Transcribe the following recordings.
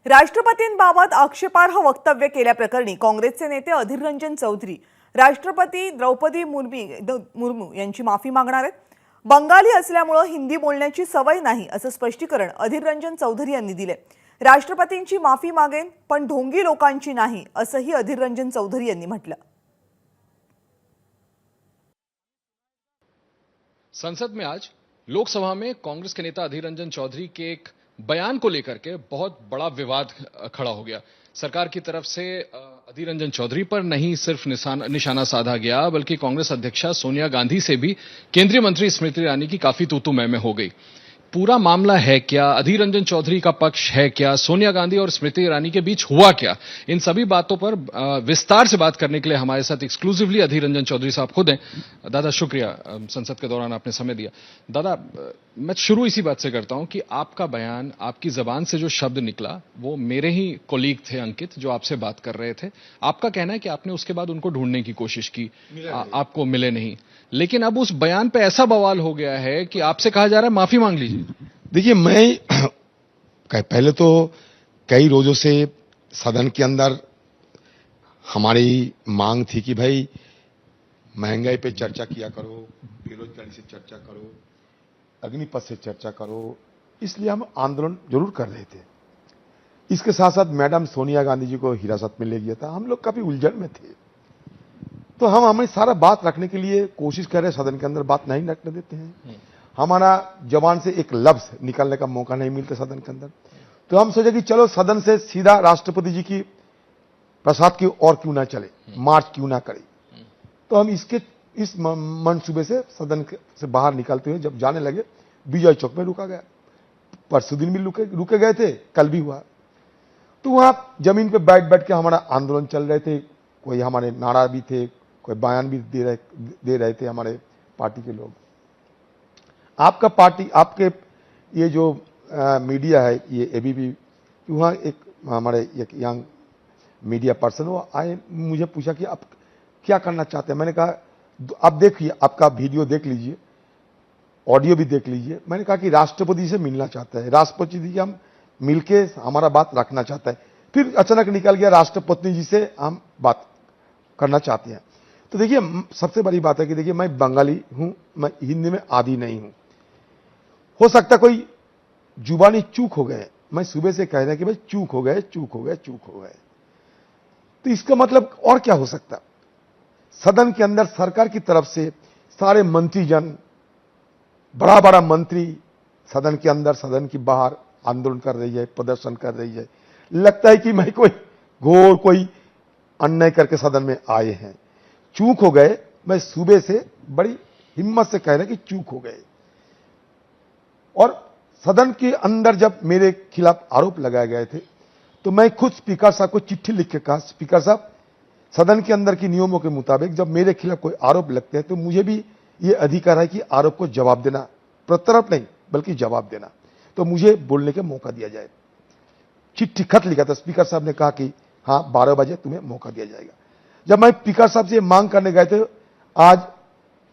राष्ट्रपतींबाबत आक्षेपार्ह वक्तव्य केल्याप्रकरणी काँग्रेसचे नेते अधीर रंजन चौधरी राष्ट्रपती द्रौपदी मुर्मू यांची माफी मागणार आहेत। बंगाली असल्यामुळे हिंदी बोलण्याची सवय नाही असं स्पष्टीकरण अधीर रंजन चौधरी यांनी दिले। राष्ट्रपतींची माफी मागेन पण ढोंगी लोकांची नाही असंही अधीर रंजन चौधरी यांनी म्हटलं। संसद में आज लोकसभा में कांग्रेस के नेता अधीर रंजन चौधरी के एक बयान को लेकर के बहुत बड़ा विवाद खड़ा हो गया। सरकार की तरफ से अधीर रंजन चौधरी पर नहीं सिर्फ निशाना साधा गया, बल्कि कांग्रेस अध्यक्षा सोनिया गांधी से भी केंद्रीय मंत्री स्मृति ईरानी की काफी तू-तू मैं हो गई। पूरा मामला है क्या, अधीर रंजन चौधरी का पक्ष है क्या, सोनिया गांधी और स्मृति ईरानी के बीच हुआ क्या, इन सभी बातों पर विस्तार से बात करने के लिए हमारे साथ एक्सक्लूसिवली अधीर रंजन चौधरी साहब खुद हैं। दादा शुक्रिया, संसद के दौरान आपने समय दिया। दादा, मैं शुरू इसी बात से करता हूं कि आपका बयान, आपकी जबान से जो शब्द निकला वो मेरे ही कोलीग थे अंकित, जो आपसे बात कर रहे थे। आपका कहना है कि आपने उसके बाद उनको ढूंढने की कोशिश की, आपको मिले नहीं, लेकिन अब उस बयान पे ऐसा बवाल हो गया है कि आपसे कहा जा रहा है माफी मांग लीजिए। देखिए, मैं पहले तो कई रोजों से सदन के अंदर हमारी मांग थी कि भाई महंगाई पे चर्चा किया करो, बेरोजगारी से चर्चा करो, अग्निपथ से चर्चा करो, इसलिए हम आंदोलन जरूर कर रहे थे। इसके साथ साथ मैडम सोनिया गांधी जी को हिरासत में ले गया था, हम लोग काफी उलझन में थे, तो हम हमें सारा बात रखने के लिए कोशिश कर रहे, सदन के अंदर बात नहीं रखने देते हैं। हमारा जबान से एक लफ्ज निकालने का मौका नहीं मिलता सदन के अंदर, तो हम सोचे कि चलो सदन से सीधा राष्ट्रपति जी की प्रसाद की ओर क्यों ना चले, मार्च क्यों ना करें। तो हम इस मंसूबे से सदन से बाहर निकलते हुए जब जाने लगे, विजय चौक में रुका गया। परसों दिन भी रुके गए थे, कल भी हुआ। तो वहां जमीन पे बैठ बैठ के हमारा आंदोलन चल रहे थे, कोई हमारे नारा भी थे, कोई बयान भी दे रहे थे हमारे पार्टी के लोग। आपका पार्टी, आपके ये जो मीडिया है, ये एबीपी, वहाँ एक हमारे एक यंग मीडिया पर्सन वो आए, मुझे पूछा कि आप क्या करना चाहते हैं। मैंने कहा आप देखिए, आपका वीडियो देख लीजिए, ऑडियो भी देख लीजिए। मैंने कहा कि राष्ट्रपति से मिलना चाहता है, राष्ट्रपति जी हम मिलके हमारा बात रखना चाहता है। फिर अचानक निकल गया राष्ट्रपति जी से हम बात करना चाहते हैं। तो देखिए, सबसे बड़ी बात है कि देखिए, मैं बंगाली हूं, मैं हिंदी में आदी नहीं हूं। हो सकता कोई जुबानी चूक हो गए, मैं सुबह से कह रहा कि भाई चूक हो गए, चूक हो गए, चूक हो गए, तो इसका मतलब और क्या हो सकता। सदन के अंदर सरकार की तरफ से सारे मंत्रीजन, बड़ा बड़ा मंत्री सदन के अंदर, सदन के बाहर आंदोलन कर रही है, प्रदर्शन कर रही है। लगता है कि मैं कोई अन्याय करके सदन में आए हैं। चूक हो गए, मैं सुबह से बड़ी हिम्मत से कह रहा कि चूक हो गए। और सदन के अंदर जब मेरे खिलाफ आरोप लगाए गए थे, तो मैं खुद स्पीकर साहब को चिट्ठी लिख के कहा, स्पीकर साहब, सदन के अंदर के नियमों के मुताबिक जब मेरे खिलाफ कोई आरोप लगते हैं तो मुझे भी ये अधिकार है कि आरोप को जवाब देना, प्रत्यारोप नहीं बल्कि जवाब देना, तो मुझे बोलने का मौका दिया जाए। चिट्ठी खत लिखा था, स्पीकर साहब ने कहा कि हाँ 12 बजे तुम्हें मौका दिया जाएगा। जब मैं स्पीकर साहब से मांग करने गए थे, आज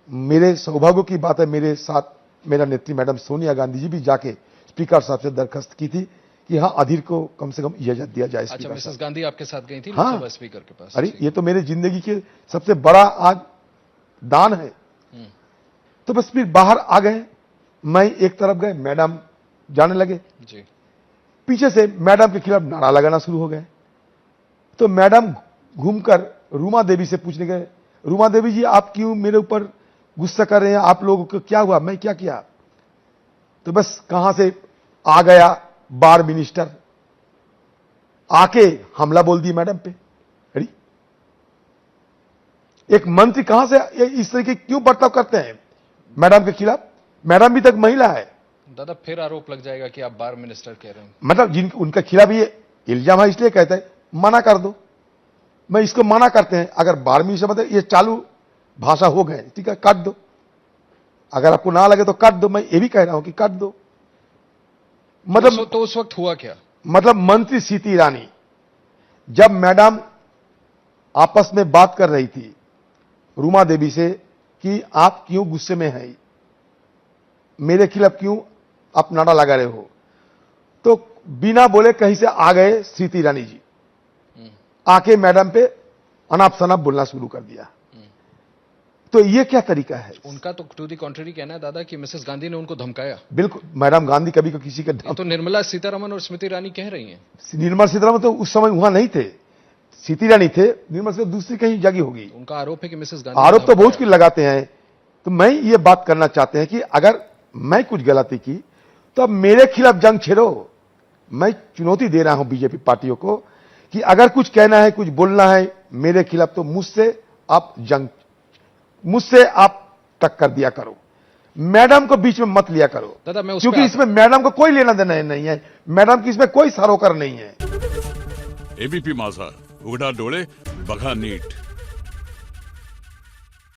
मेरे सौभाग्य की बात है, मेरे साथ मेरा नेत्री मैडम सोनिया गांधी जी भी जाके स्पीकर साहब से दरखास्त की थी कि हाँ अधीर को कम से कम इजाजत दिया जाए। अच्छा, मिसेस गांधी आपके साथ गई थी हाँ, स्पीकर के पास? अरे ये तो मेरे जिंदगी के सबसे बड़ा आज दान है। तो बस फिर बाहर आ गए, मैं एक तरफ गए, मैडम जाने लगे जी। पीछे से मैडम के खिलाफ नारा लगाना शुरू हो गए। तो मैडम घूमकर रूमा देवी से पूछने गए, रूमा देवी जी आप क्यों मेरे ऊपर गुस्सा कर रहे हैं, आप लोगों को क्या हुआ, मैं क्या किया। तो बस कहां से आ गया बार मिनिस्टर, आके हमला बोल दी मैडम पे। अरे एक मंत्री कहां से इस तरह के क्यों बर्ताव करते हैं मैडम के खिलाफ। मैडम भी तक महिला है। दादा, फिर आरोप लग जाएगा कि आप बार मिनिस्टर कह रहे हैं। मतलब उनके खिलाफ ये इल्जाम है, इसलिए कहते हैं मना कर दो। मैं इसको मना करते हैं, अगर 12वीं से मतलब ये चालू भाषा हो गए, ठीक है, काट दो। अगर आपको ना लगे तो काट दो, मैं ये भी कह रहा हूं कि काट दो। मतलब तो उस वक्त हुआ क्या? मतलब मंत्री स्मृति ईरानी जब मैडम आपस में बात कर रही थी रूमा देवी से कि आप क्यों गुस्से में हैं, मेरे खिलाफ क्यों आप नारा लगा रहे हो, तो बिना बोले कहीं से आ गए स्मृति ईरानी जी, आके मैडम पे अनाप शनाप बोलना शुरू कर दिया। तो ये क्या तरीका है? उनका तो टू दी कॉन्ट्ररी कहना है दादा कि मिसेस गांधी ने उनको धमकाया। बिल्कुल, मैडम गांधी कभी को किसी का ये तो निर्मला सीतारमन और स्मृति ईरानी कह रही हैं। निर्मला सीतारमन तो उस समय वहां नहीं थे, स्मृति ईरानी थे, निर्मला सीतारमन दूसरी कहीं जगह होगी। उनका आरोप है कि मिसेस गांधी ने आरोप तो बहुत धमकाया। कुछ लगाते हैं। तो मैं ये बात करना चाहते हैं कि अगर मैं कुछ गलती की तो अब मेरे खिलाफ जंग छेड़ो। मैं चुनौती दे रहा हूं बीजेपी पार्टियों को कि अगर कुछ कहना है, कुछ बोलना है मेरे खिलाफ, तो मुझसे आप टक्कर दिया करो, मैडम को बीच में मत लिया करो। दादा मैं क्योंकि इसमें मैडम को कोई लेना देना नहीं है, मैडम की इसमें कोई सरोकार नहीं है। एबीपी माझा, उघडा डोळे बघा नीट।